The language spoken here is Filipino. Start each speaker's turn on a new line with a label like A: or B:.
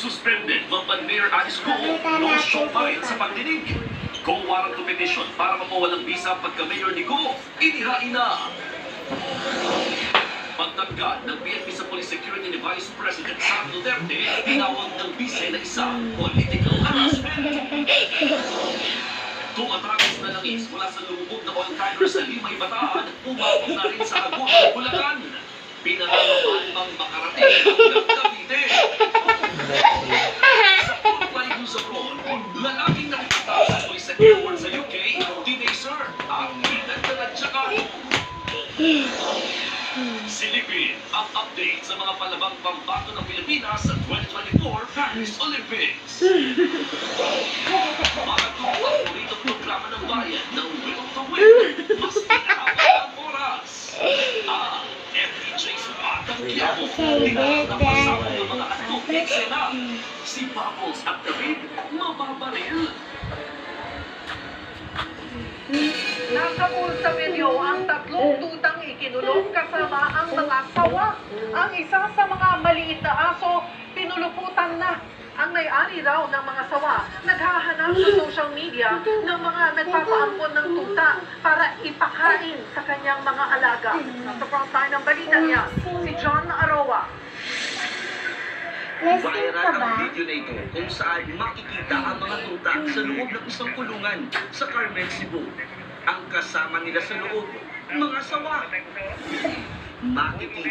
A: Suspended Mamban Mayor Alice Go, no show pa rin sa pagdinig. Go warrant to petition para mapawalang visa pagka-mayor ni Go, inihain na. Pagtanggal ng PNP sa Police Security ni Vice President Sara Duterte, tinawag ng bise na isang political harassment. Tumatrakos na langis mula sa lumubog na oil tanker sa Limay Bataan, umabot na rin sa Agut at Bulacan. Pinananamaan mang makarating hanggang Cavite. Sa Frontline News Abroad, lalaking nakikita sa police at airport sa UK, tinaser ang hinag na nagsaka. Silipin ang update sa mga palabang pambato ng Pilipinas sa 2024 Paris Olympics. Mga paboritong programa ng bayan ng Will of the Wind, mas tinahawag ang oras. FPJ sa Batang Quiapo, tinahawag ang pasama ng mga atlong eksena. Si Bubbles at David, mababaril.
B: Nasa sa video ang tatlong tutang ikinulong kasama ang mga sawa. Ang isa sa mga maliit na aso, pinuluputan na. Ang may-ari raw ng mga sawa, naghahanap sa social media ng mga nagpapaampon ng tuta para ipakain sa kanyang mga alaga. Nasa frontline ng balita niya, si John Aroa.
C: Viral ang video na ito kung saan makikita ang mga tuta sa loob ng isang kulungan sa Carmen, Cebu. Ang kasama nila sa loob, mga sawa. Makikita